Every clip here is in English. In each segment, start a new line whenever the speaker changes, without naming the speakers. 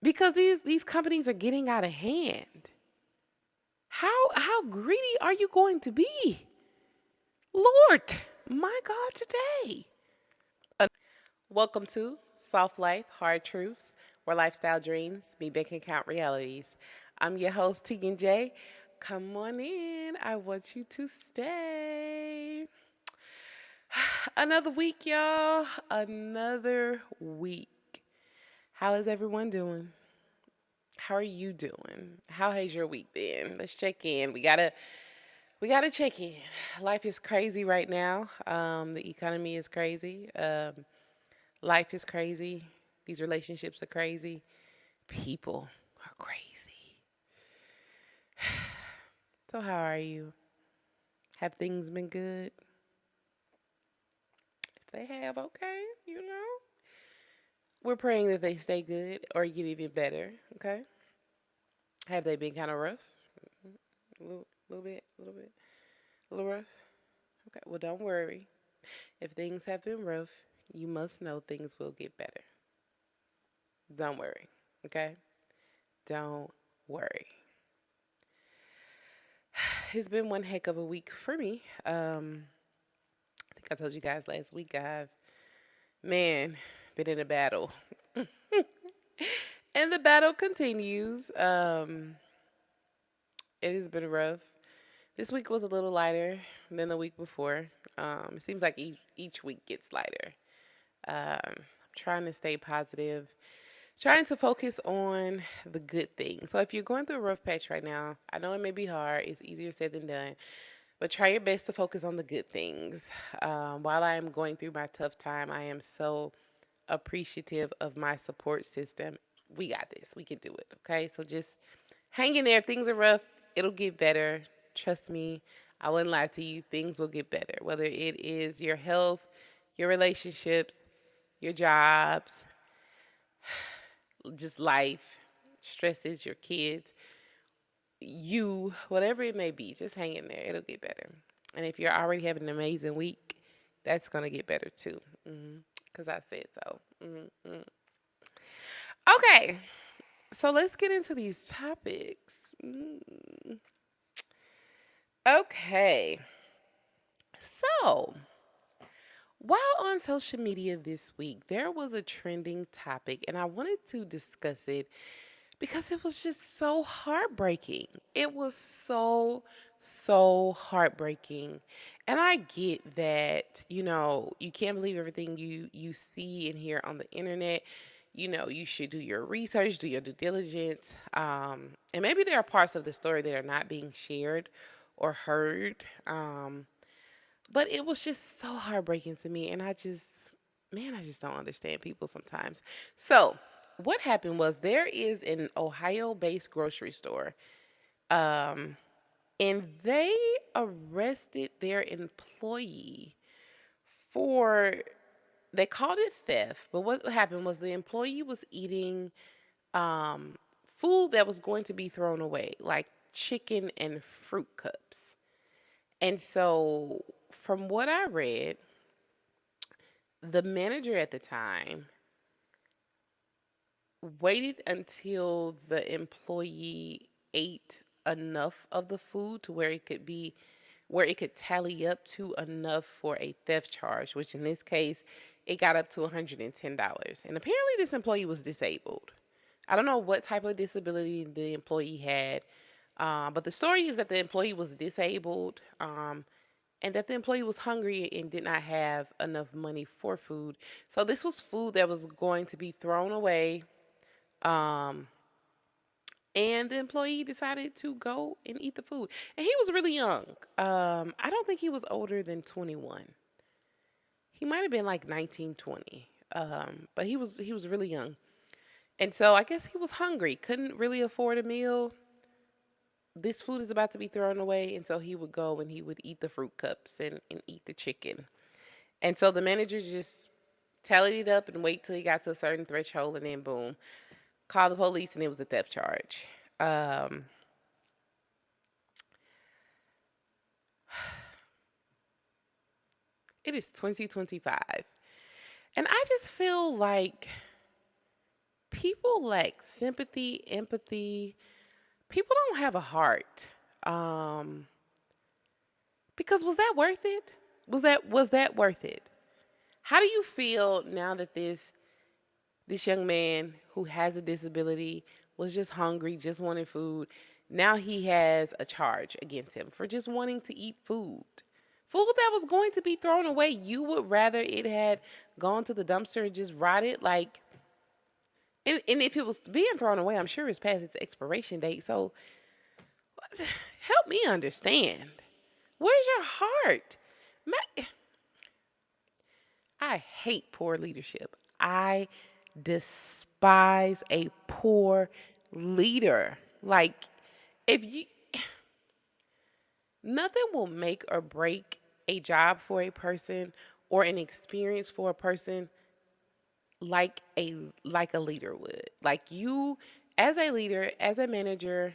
because these companies are getting out of hand. How greedy are you going to be? Lord, my God, today. Welcome to Soft Life, Hard Truths, where lifestyle dreams meet bank account realities. I'm your host, Teigen J. Come on in. I want you to stay. Another week, y'all. Another week. How is everyone doing? How are you doing? How has your week been? Let's check in. We gotta check in. Life is crazy right now. The economy is crazy. Life is crazy. These relationships are crazy. People are crazy. So how are you? Have things been good? If they have, okay, you know. We're praying that they stay good or get even better. Okay. Have they been kind of rough? A little bit, a little rough. Okay. Well, don't worry. If things have been rough, you must know things will get better. Don't worry. Okay. Don't worry. It's been one heck of a week for me. I think I told you guys last week I've, man, been in a battle. And the battle continues. It has been rough. This week was a little lighter than the week before. It seems like each week gets lighter. I'm trying to stay positive, trying to focus on the good things. So if you're going through a rough patch right now, I know it may be hard. It's easier said than done. But try your best to focus on the good things. While I am going through my tough time, I am so appreciative of my support system. We got this. We can do it. Okay. So just hang in there. If things are rough, it'll get better. Trust me. I wouldn't lie to you. Things will get better. Whether it is your health, your relationships, your jobs, just life, stresses, your kids, you, whatever it may be, just hang in there. It'll get better. And if you're already having an amazing week, that's going to get better too. Because I said so. Okay, so let's get into these topics. Okay, so while on social media this week, there was a trending topic, and I wanted to discuss it because it was just so heartbreaking. It was so heartbreaking. And I get that, you can't believe everything you see and hear on the internet. You should do your research, do your due diligence. And maybe there are parts of the story that are not being shared or heard. But it was just so heartbreaking to me. And I just don't understand people sometimes. So, what happened was there is an Ohio based grocery store, um, and they arrested their employee for, they called it theft. But what happened was the employee was eating um, food that was going to be thrown away, like chicken and fruit cups. And so, from what I read, the manager at the time waited until the employee ate enough of the food to where it could tally up to enough for a theft charge, which in this case it got up to $110. And apparently this employee was disabled. I don't know what type of disability the employee had, but the story is that the employee was disabled, and that the employee was hungry and did not have enough money for food. So this was food that was going to be thrown away, um, and the employee decided to go and eat the food. And he was really young. I don't think he was older than 21. He might have been like 19, 20. But he was really young. And so I guess he was hungry, couldn't really afford a meal. This food is about to be thrown away, and so he would go and he would eat the fruit cups and eat the chicken. And so the manager just tallied it up and wait till he got to a certain threshold, and then boom, called the police, and it was a theft charge. Um, it is 2025. And I just feel like People lack sympathy, empathy. People don't have a heart. Um, because was that worth it? Was that worth it? How do you feel now that this young man who has a disability was just hungry, just wanted food? Now he has a charge against him for just wanting to eat food. Food that was going to be thrown away. You would rather it had gone to the dumpster and just rotted? Like, and if it was being thrown away, I'm sure it's past its expiration date. So help me understand. Where's your heart? Ma- I hate poor leadership. I despise a poor leader. Like, if you, nothing will make or break a job for a person or an experience for a person like a leader would. Like you, as a leader, as a manager,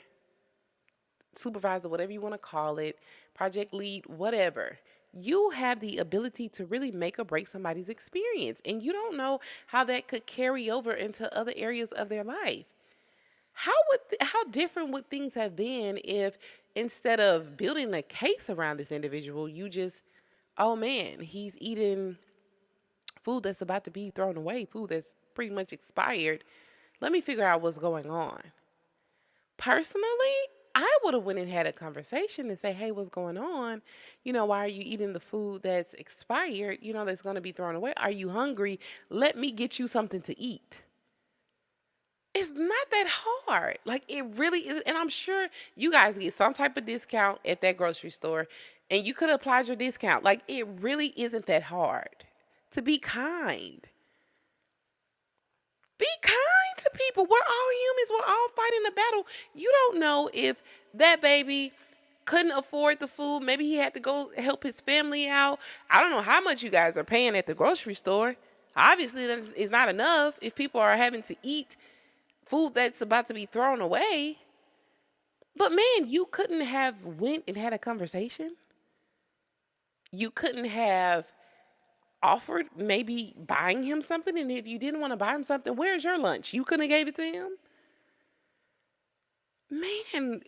supervisor, whatever you want to call it, project lead, whatever. You have the ability to really make or break somebody's experience, and you don't know how that could carry over into other areas of their life. How different would things have been if instead of building a case around this individual, you just, oh man, he's eating food that's about to be thrown away, food that's pretty much expired. Let me figure out what's going on. Personally, I would have went and had a conversation and say, "Hey, what's going on? Why are you eating the food that's expired? That's going to be thrown away. Are you hungry? Let me get you something to eat." It's not that hard. Like it really is, and I'm sure you guys get some type of discount at that grocery store, and you could have applied your discount. Like it really isn't that hard to be kind. Be kind to people. We're all humans. We're all fighting a battle. You don't know if that baby couldn't afford the food. Maybe he had to go help his family out. I don't know how much you guys are paying at the grocery store. Obviously, that is not enough if people are having to eat food that's about to be thrown away. But man, you couldn't have went and had a conversation. You couldn't have offered maybe buying him something, and if you didn't want to buy him something, where's your lunch? You couldn't have gave it to him. Man,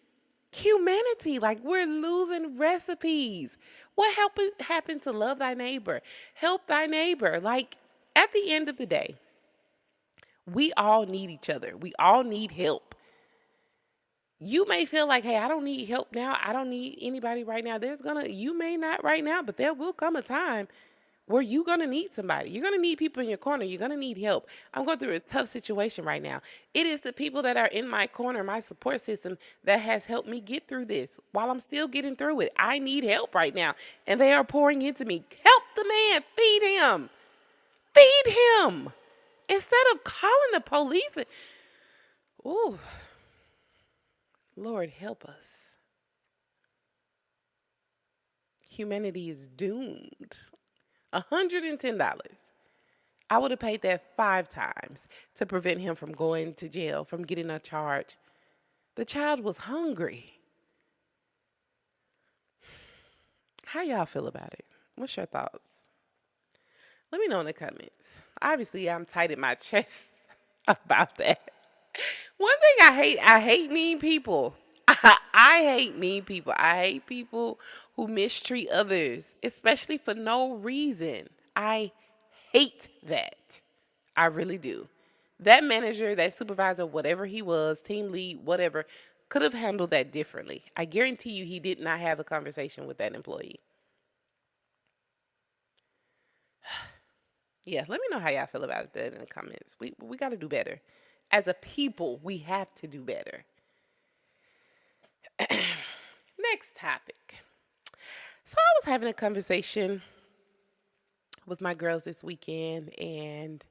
humanity, like we're losing recipes. What happened to love thy neighbor? Help thy neighbor. Like at the end of the day, we all need each other. We all need help. You may feel like, hey, I don't need help now. I don't need anybody right now. You may not right now, but there will come a time where you're going to need somebody. You're going to need people in your corner. You're going to need help. I'm going through a tough situation right now. It is the people that are in my corner, my support system, that has helped me get through this while I'm still getting through it. I need help right now, and they are pouring into me. Help the man. Feed him. Feed him. Instead of calling the police. Oh, Lord, help us. Humanity is doomed. $110. I would have paid that 5 times to prevent him from going to jail, from getting a charge. The child was hungry. How y'all feel about it? What's your thoughts? Let me know in the comments. Obviously, I'm tight in my chest about that. One thing I hate mean people. I hate mean people. I hate people who mistreat others, especially for no reason. I hate that. I really do. That manager, that supervisor, whatever he was, team lead, whatever, could have handled that differently. I guarantee you he did not have a conversation with that employee. Yeah, let me know how y'all feel about that in the comments. We got to do better. As a people, we have to do better. Next topic. So I was having a conversation with my girls this weekend, and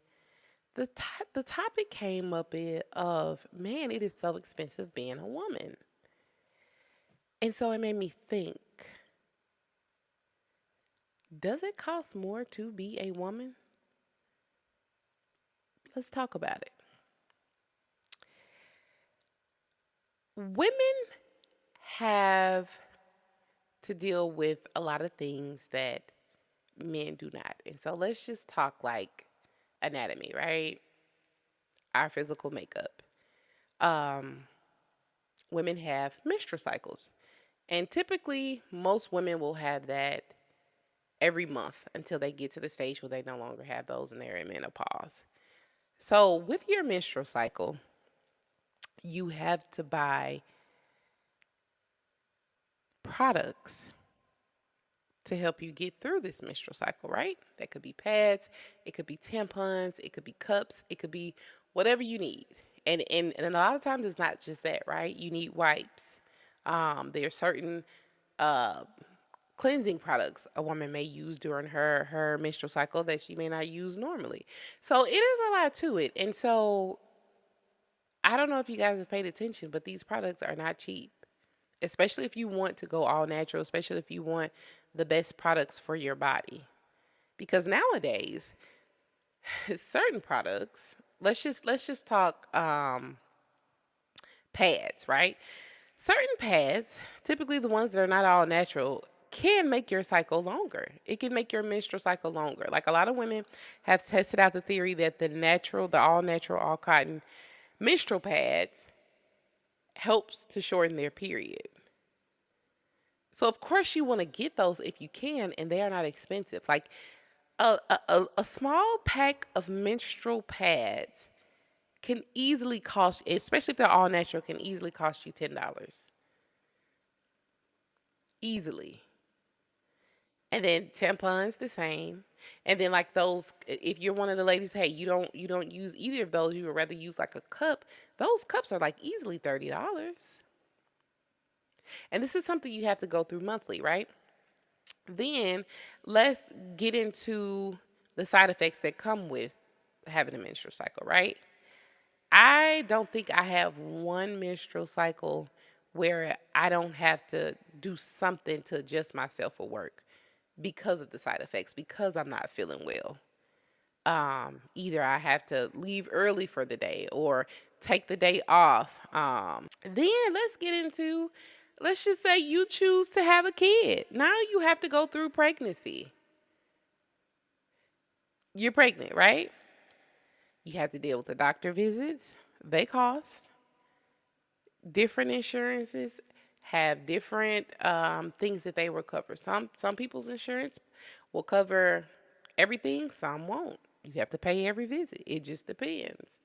the topic came up of, man, it is so expensive being a woman. And so it made me think, does it cost more to be a woman? Let's talk about it. Women have to deal with a lot of things that men do not. And so let's just talk like anatomy, right? our physical makeup. Um, Women have menstrual cycles, and typically, most women will have that every month until they get to the stage where they no longer have those and they're in menopause. So, with your menstrual cycle, you have to buy products to help you get through this menstrual cycle, right? That could be pads, it could be tampons, it could be cups, it could be whatever you need. And a lot of times it's not just that, right? You need wipes. There are certain uh, cleansing products a woman may use during her menstrual cycle that she may not use normally. So it is a lot to it. And so I don't know if you guys have paid attention, but these products are not cheap, especially if you want to go all natural, especially if you want the best products for your body. Because nowadays, certain products, let's just talk pads, right? Certain pads, typically the ones that are not all natural, can make your cycle longer. It can make your menstrual cycle longer. Like a lot of women have tested out the theory that the all natural, all cotton menstrual pads helps to shorten their period. So of course you want to get those if you can, and they are not expensive. Like a small pack of menstrual pads can easily cost, especially if they're all natural, can easily cost you $10 easily. And then tampons the same. And then like those, if you're one of the ladies, hey, you don't use either of those, you would rather use like a cup. Those cups are like easily $30. And this is something you have to go through monthly, right? Then let's get into the side effects that come with having a menstrual cycle, right? I don't think I have one menstrual cycle where I don't have to do something to adjust myself for work because of the side effects, because I'm not feeling well. Either I have to leave early for the day or take the day off. Then let's get into, let's just say you choose to have a kid. Now you have to go through pregnancy. You're pregnant, right? You have to deal with the doctor visits. They cost. Different insurances have different things that they will cover. Some people's insurance will cover everything, some won't. You have to pay every visit. It just depends.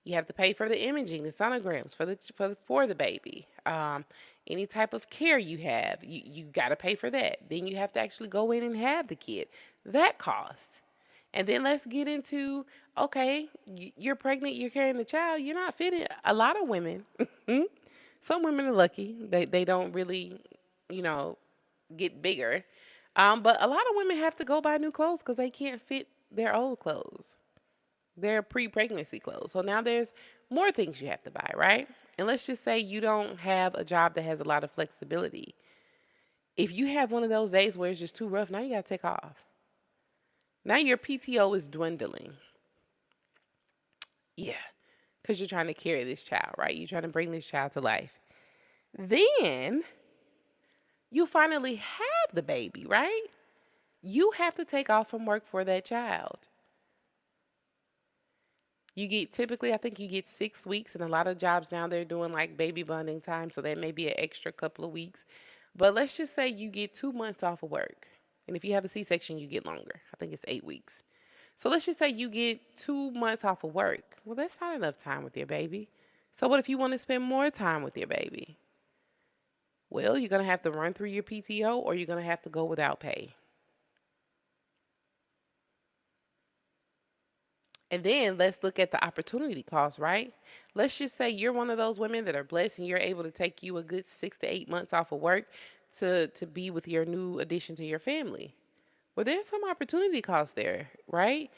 You have to pay for the imaging, the sonograms for the baby. Any type of care you have, you got to pay for that. Then you have to actually go in and have the kid. That costs. And then let's get into, okay, you're pregnant, you're carrying the child, you're not fitting. A lot of women, some women are lucky. They don't really, you know, get bigger. But a lot of women have to go buy new clothes because they can't fit their old clothes, their pre-pregnancy clothes. So now there's more things you have to buy, right? And let's just say you don't have a job that has a lot of flexibility. If you have one of those days where it's just too rough, now you got to take off. Now your PTO is dwindling. Yeah, because you're trying to carry this child, right? You're trying to bring this child to life. Then you finally have the baby, right? You have to take off from work for that child. You get typically, I think you get 6 weeks, and a lot of jobs now they're doing like baby bonding time, so that may be an extra couple of weeks. But let's just say you get 2 months off of work. And if you have a C section, you get longer. I think it's 8 weeks. So let's just say you get 2 months off of work. Well, that's not enough time with your baby. So what if you want to spend more time with your baby? Well, you're going to have to run through your PTO or you're going to have to go without pay. And then let's look at the opportunity cost, right? Let's just say you're one of those women that are blessed and you're able to take you a good 6 to 8 months off of work to be with your new addition to your family. Well, there's some opportunity cost there, right?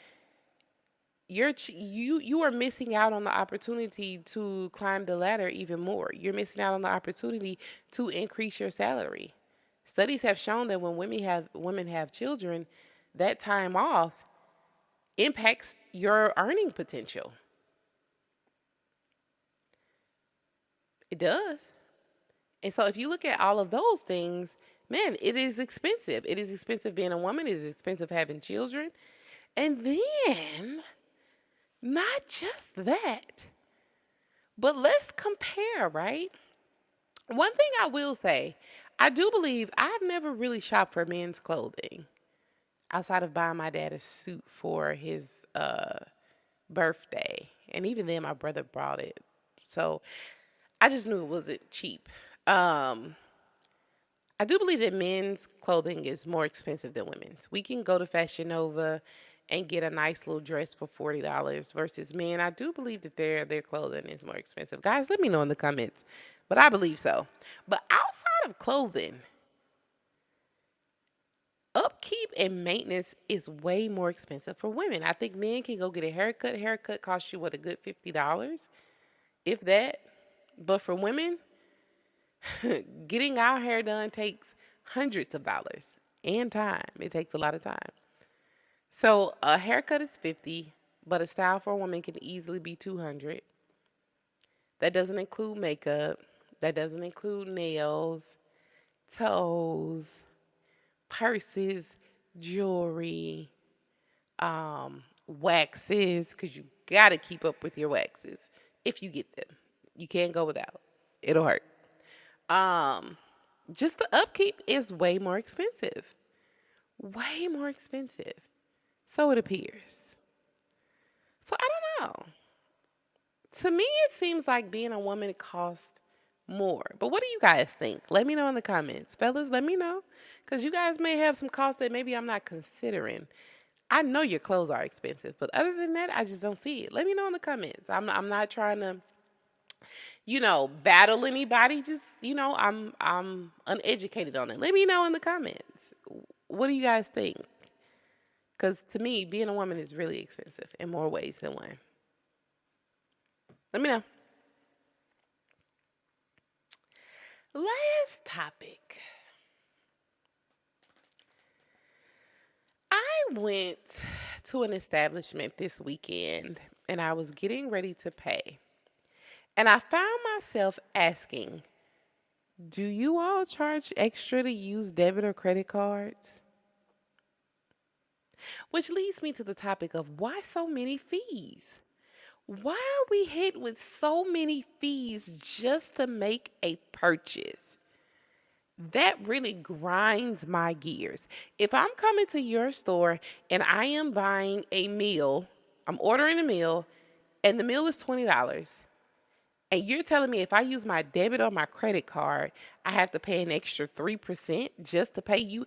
You are missing out on the opportunity to climb the ladder even more. You're missing out on the opportunity to increase your salary. Studies have shown that when women have children, that time off impacts your earning potential. It does. And so if you look at all of those things, man, it is expensive. It is expensive being a woman, it is expensive having children. And then Not just that, but let's compare, right? One thing I will say, I do believe I've never really shopped for men's clothing outside of buying my dad a suit for his birthday. And even then, my brother brought it. So I just knew it wasn't cheap. Um, I do believe that men's clothing is more expensive than women's. We can go to Fashion Nova and get a nice little dress for $40 versus men. I do believe that their clothing is more expensive. Guys, let me know in the comments. But I believe so. But outside of clothing, upkeep and maintenance is way more expensive for women. I think men can go get a haircut. Haircut costs you what, a good $50, if that. But for women, getting our hair done takes hundreds of dollars and time. It takes a lot of time. So a haircut is 50, but a style for a woman can easily be 200. That doesn't include makeup. That doesn't include nails, toes, purses, jewelry, waxes, because you got to keep up with your waxes if you get them. You can't go without. It'll hurt. Um, just the upkeep is way more expensive. Way more expensive. So it appears. So I don't know. To me, it seems like being a woman costs more. But what do you guys think? Let me know in the comments. Fellas, let me know. Because you guys may have some costs that maybe I'm not considering. I know your clothes are expensive, but other than that, I just don't see it. Let me know in the comments. I'm not trying to, battle anybody. Just, I'm uneducated on it. Let me know in the comments. What do you guys think? Because to me, being a woman is really expensive in more ways than one. Let me know. Last topic. I went to an establishment this weekend and I was getting ready to pay. And I found myself asking, do you all charge extra to use debit or credit cards? Which leads me to the topic of why so many fees? Why are we hit with so many fees just to make a purchase? That really grinds my gears. If I'm coming to your store and I am buying a meal, I'm ordering a meal, and the meal is $20, and you're telling me if I use my debit or my credit card, I have to pay an extra 3% just to pay you?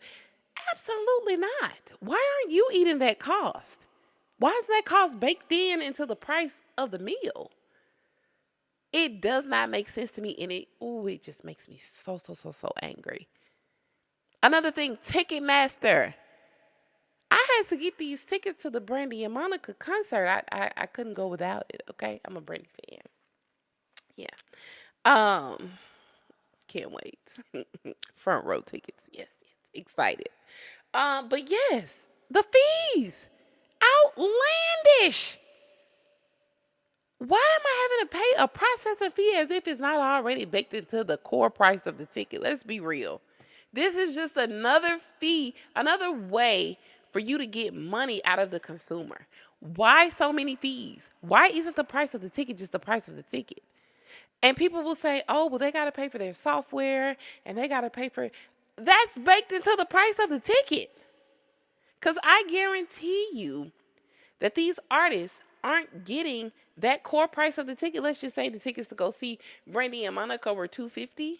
Absolutely not. Why aren't you eating that cost? Why is that cost baked in into the price of the meal? It does not make sense to me, and it just makes me so, so, so, so angry. Another thing, Ticketmaster. I had to get these tickets to the Brandy and Monica concert. I couldn't go without it. Okay, I'm a Brandy fan. Yeah. Um, can't wait. Front row tickets. Yes, yes. Excited. But yes, the fees. Outlandish. Why am I having to pay a processing fee as if it's not already baked into the core price of the ticket? Let's be real. This is just another fee, another way for you to get money out of the consumer. Why so many fees? Why isn't the price of the ticket just the price of the ticket? And people will say, oh, well, they got to pay for their software and they got to pay for. That's baked into the price of the ticket. Because I guarantee you that these artists aren't getting that core price of the ticket. Let's just say the tickets to go see Brandy and Monica were $250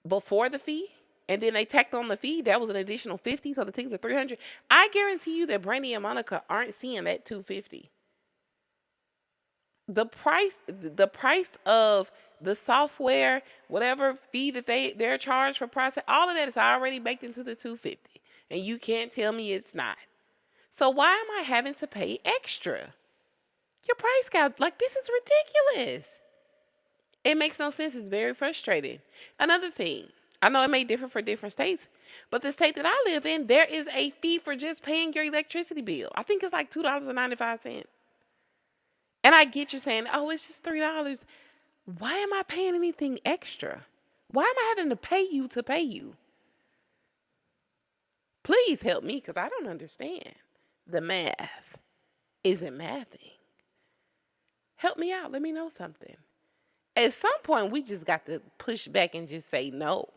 before the fee, and then they tacked on the fee. That was an additional 50, so the tickets are 300. I guarantee you that Brandy and Monica aren't seeing that 250. The price of the software, whatever fee that they're charged for process, all of that is already baked into the 250, and you can't tell me it's not. So why am I having to pay extra? Your price gout, like, this is ridiculous. It makes no sense. It's very frustrating. Another thing, I know it may differ for different states, but the state that I live in, there is a fee for just paying your electricity bill. I think it's like $2.95. And I get you saying, oh, it's just $3. Why am I paying anything extra? Why am I having to pay you to pay you? Please help me because I don't understand the math. isn't mathing. Help me out. Let me know something. At some point, we just got to push back and just say no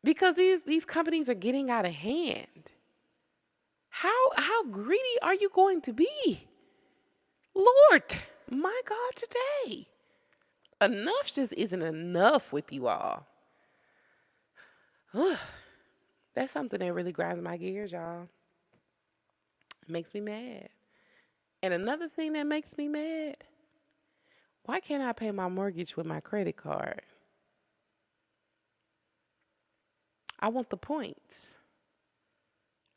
because these companies are getting out of hand. How greedy are you going to be? Lord, my God, today. Enough just isn't enough with you all. Ugh, that's something that really grinds my gears, y'all. It makes me mad. And another thing that makes me mad, why can't I pay my mortgage with my credit card? I want the points.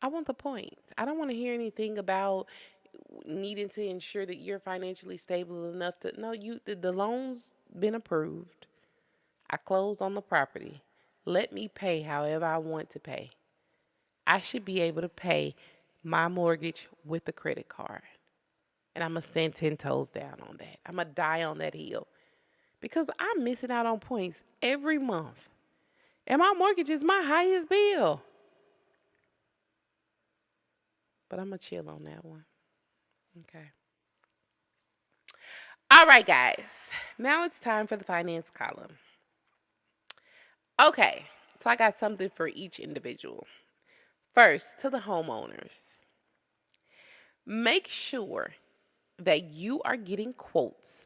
I want the points. I don't want to hear anything about needing to ensure that you're financially stable enough to no, the loan's been approved. I closed on the property. Let me pay however I want to pay. I should be able to pay my mortgage with a credit card. And I'm going to stand 10 toes down on that. I'm going to die on that hill because I'm missing out on points every month. And my mortgage is my highest bill. But I'm going to chill on that one. Okay. All right, guys. Now it's time for the finance column. Okay. So I got something for each individual. First, to the homeowners, make sure that you are getting quotes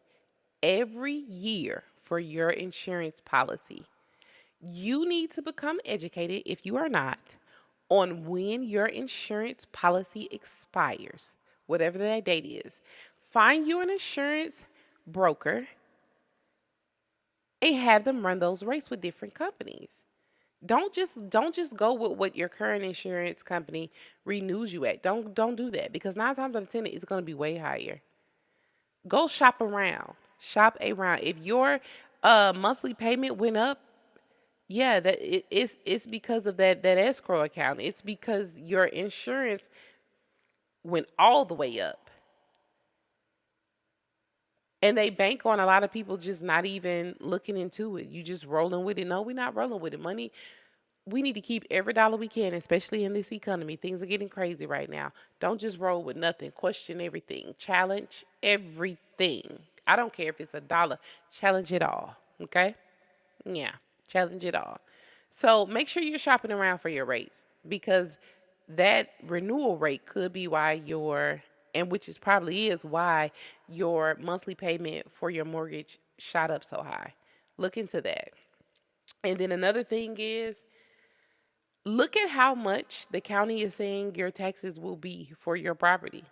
every year for your insurance policy. You need to become educated, if you are not, on when your insurance policy expires, whatever that date is. Find you an insurance broker and have them run those rates with different companies. Don't just go with what your current insurance company renews you at. Don't do that because 9 times out of 10 it's going to be way higher. Go shop around. Shop around. If your monthly payment went up, yeah, it's because of that escrow account. It's because your insurance went all the way up. And they bank on a lot of people just not even looking into it. You just rolling with it. No, we're not rolling with it. Money, we need to keep every dollar we can, especially in this economy. Things are getting crazy right now. Don't just roll with nothing. Question everything. Challenge everything. I don't care if it's a dollar. Challenge it all. Okay? Yeah, challenge it all. So make sure you're shopping around for your rates because that renewal rate could be why and which is probably is why your monthly payment for your mortgage shot up so high. Look into that. And then another thing is look at how much the county is saying your taxes will be for your property.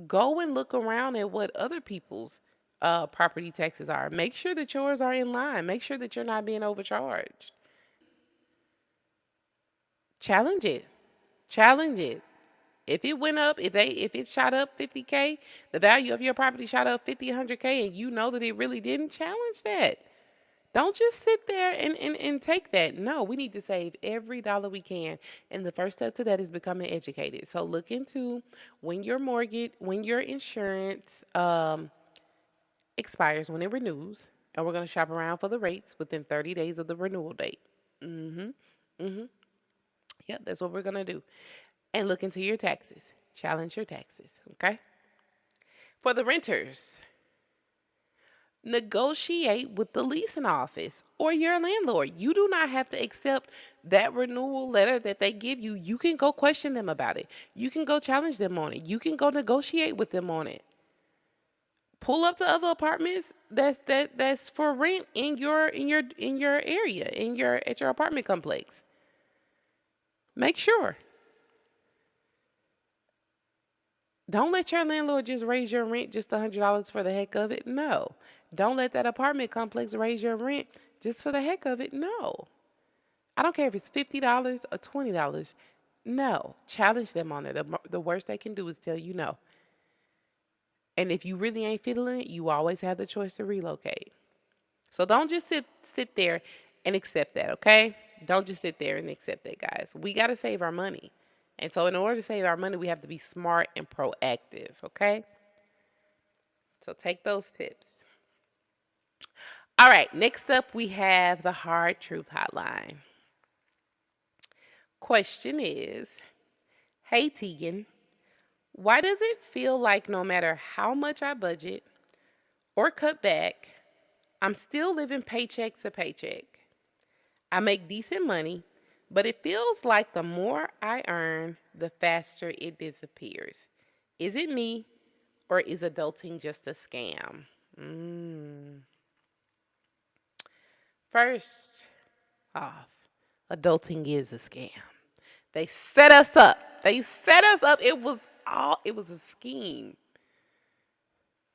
Go and look around at what other people's property taxes are. Make sure that yours are in line. Make sure that you're not being overcharged. Challenge it. Challenge it. If it went up, if it shot up 50K, the value of your property shot up 50, 100K, and you know that it really didn't, challenge that. Don't just sit there and take that. No, we need to save every dollar we can. And the first step to that is becoming educated. So look into when your mortgage, when your insurance expires, when it renews, and we're going to shop around for the rates within 30 days of the renewal date. Mm-hmm. Mm-hmm. Yep, that's what we're going to do. And look into your taxes. Challenge your taxes, okay? For the renters, negotiate with the leasing office or your landlord. You do not have to accept that renewal letter that they give you. You can go question them about it. You can go challenge them on it. You can go negotiate with them on it. Pull up the other apartments that's for rent in your area, at your apartment complex. Make sure. Don't let your landlord just raise your rent just $100 for the heck of it. No. Don't let that apartment complex raise your rent just for the heck of it. No. I don't care if it's $50 or $20. No. Challenge them on it. The worst they can do is tell you no. And if you really ain't feeling it, you always have the choice to relocate. So don't just sit there and accept that, okay? Don't just sit there and accept that, guys. We got to save our money. And so in order to save our money, we have to be smart and proactive, okay? So take those tips. All right, next up we have the Hard Truth Hotline. Question is, hey Teigen, Why does it feel like no matter how much I budget or cut back, I'm still living paycheck to paycheck? I make decent money, but it feels like the more I earn, the faster it disappears. Is it me or is adulting just a scam? Mm. First off, adulting is a scam. They set us up. They set us up. It was a scheme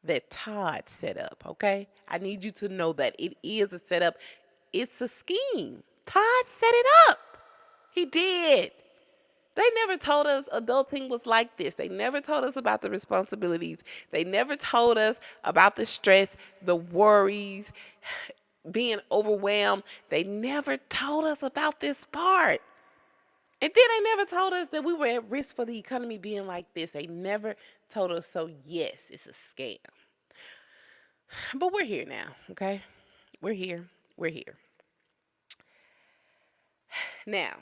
that Todd set up, okay? I need you to know that it is a setup. It's a scheme. Todd set it up. He did. They never told us adulting was like this. They never told us about the responsibilities. They never told us about the stress, the worries, being overwhelmed. They never told us about this part. And then they never told us that we were at risk for the economy being like this. They never told us. So, yes, it's a scam. But we're here now, okay? We're here. We're here. Now,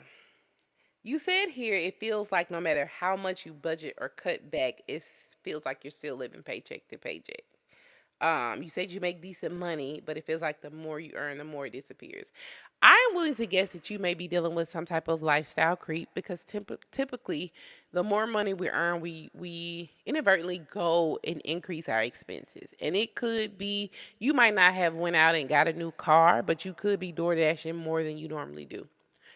you said here it feels like no matter how much you budget or cut back, it feels like you're still living paycheck to paycheck. You said you make decent money, but it feels like the more you earn, the more it disappears. I'm willing to guess that you may be dealing with some type of lifestyle creep because typically, the more money we earn, we inadvertently go and increase our expenses. And it could be you might not have went out and got a new car, but you could be door dashing more than you normally do.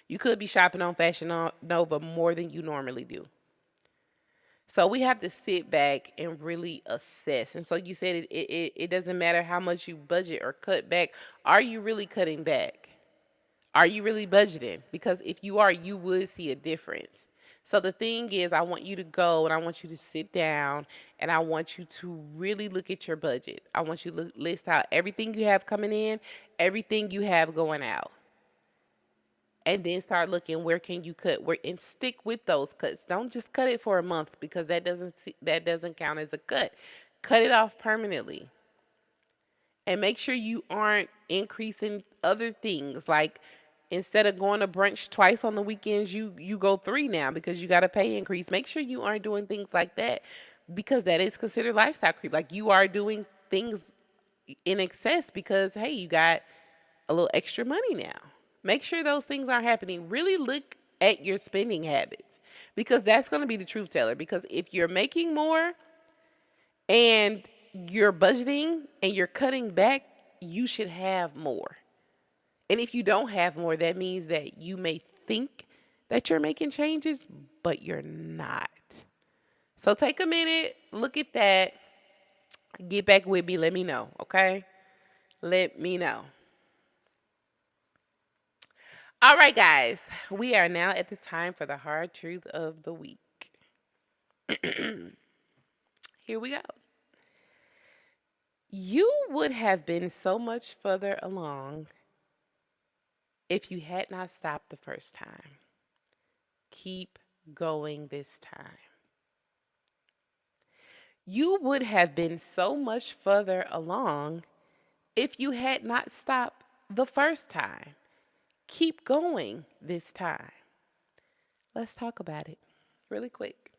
You could be shopping on Fashion Nova more than you normally do. So we have to sit back and really assess. And so you said it doesn't matter how much you budget or cut back. Are you really cutting back? Are you really budgeting? Because if you are, you would see a difference. So the thing is, I want you to go and I want you to sit down and I want you to really look at your budget. I want you to list out everything you have coming in, everything you have going out, and then start looking where can you cut where and stick with those cuts. Don't just cut it for a month because that doesn't count as a cut. Cut it off permanently and make sure you aren't increasing other things like instead of going to brunch twice on the weekends you go three now because you got a pay increase. Make sure you aren't doing things like that because that is considered lifestyle creep. Like you are doing things in excess because hey, you got a little extra money now. Make sure those things aren't happening. Really look at your spending habits because that's going to be the truth teller. Because if you're making more and you're budgeting and you're cutting back, you should have more. And if you don't have more, that means that you may think that you're making changes, but you're not. So take a minute, look at that, get back with me, let me know, okay? Let me know. All right, guys, we are now at the time for the hard truth of the week. Here we go. You would have been so much further along if you had not stopped the first time. Keep going this time. You would have been so much further along if you had not stopped the first time. Keep going this time. Let's talk about it really quick.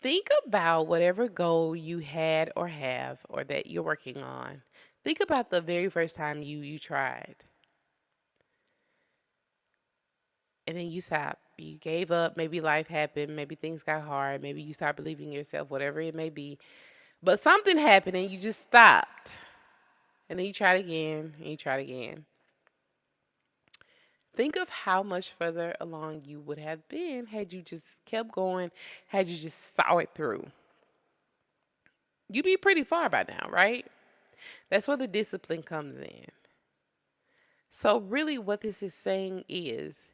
Think about whatever goal you had or have or that you're working on. Think about the very first time you tried and then you stopped. You gave up, maybe life happened, maybe things got hard, maybe you stopped believing in yourself, whatever it may be. But something happened and you just stopped. And then you tried again and you tried again. Think of how much further along you would have been had you just kept going, had you just saw it through. You'd be pretty far by now, right? That's where the discipline comes in. So, really, what this is saying is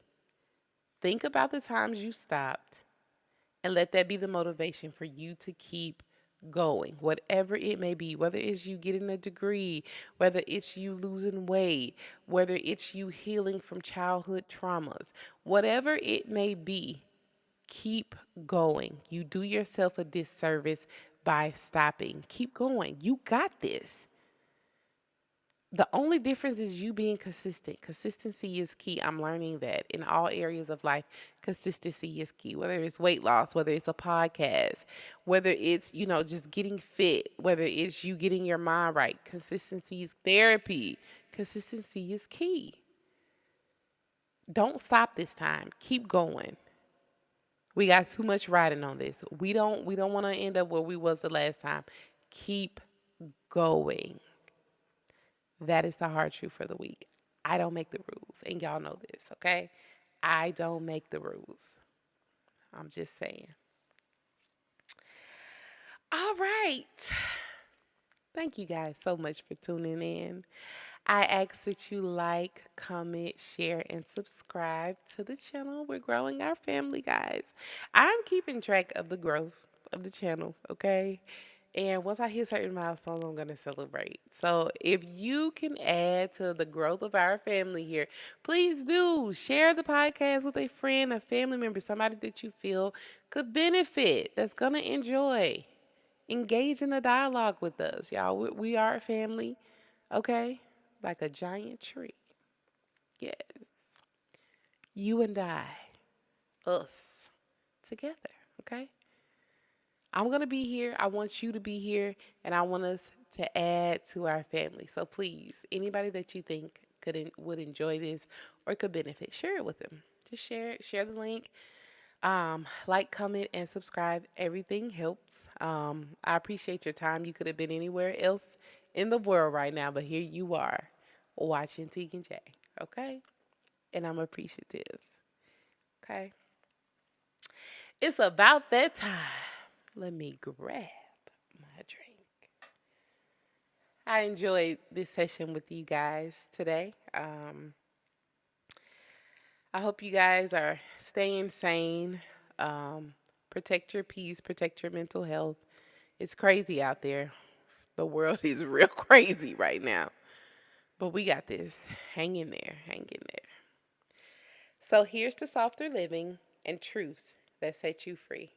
think about the times you stopped and let that be the motivation for you to keep going, whatever it may be, whether it's you getting a degree, whether it's you losing weight, whether it's you healing from childhood traumas, whatever it may be, keep going. You do yourself a disservice by stopping. Keep going. You got this. The only difference is you being consistent. Consistency is key. I'm learning that in all areas of life, consistency is key. Whether it's weight loss, whether it's a podcast, whether it's, just getting fit, whether it's you getting your mind right. Consistency is therapy. Consistency is key. Don't stop this time. Keep going. We got too much riding on this. We don't want to end up where we was the last time. Keep going. That is the hard truth for the week. I don't make the rules, and y'all know this, okay? I don't make the rules. I'm just saying. All right. Thank you guys so much for tuning in. I ask that you like, comment, share, and subscribe to the channel. We're growing our family, guys. I'm keeping track of the growth of the channel, okay? And once I hit certain milestones, I'm going to celebrate. So if you can add to the growth of our family here, please do share the podcast with a friend, a family member, somebody that you feel could benefit, that's going to enjoy. Engage in the dialogue with us, y'all. We are a family, okay? Like a giant tree. Yes. You and I, us, together, okay? I'm going to be here. I want you to be here, and I want us to add to our family. So please, anybody that you think would enjoy this or could benefit, share it with them. Just share it. Share the link. Like, comment, and subscribe. Everything helps. I appreciate your time. You could have been anywhere else in the world right now, but here you are watching Teigen J. Okay? And I'm appreciative. Okay? It's about that time. Let me grab my drink. I enjoyed this session with you guys today. I hope you guys are staying sane. Protect your peace, protect your mental health. It's crazy out there. The world is real crazy right now. But we got this. Hang in there. Hang in there. So here's to softer living and truths that set you free.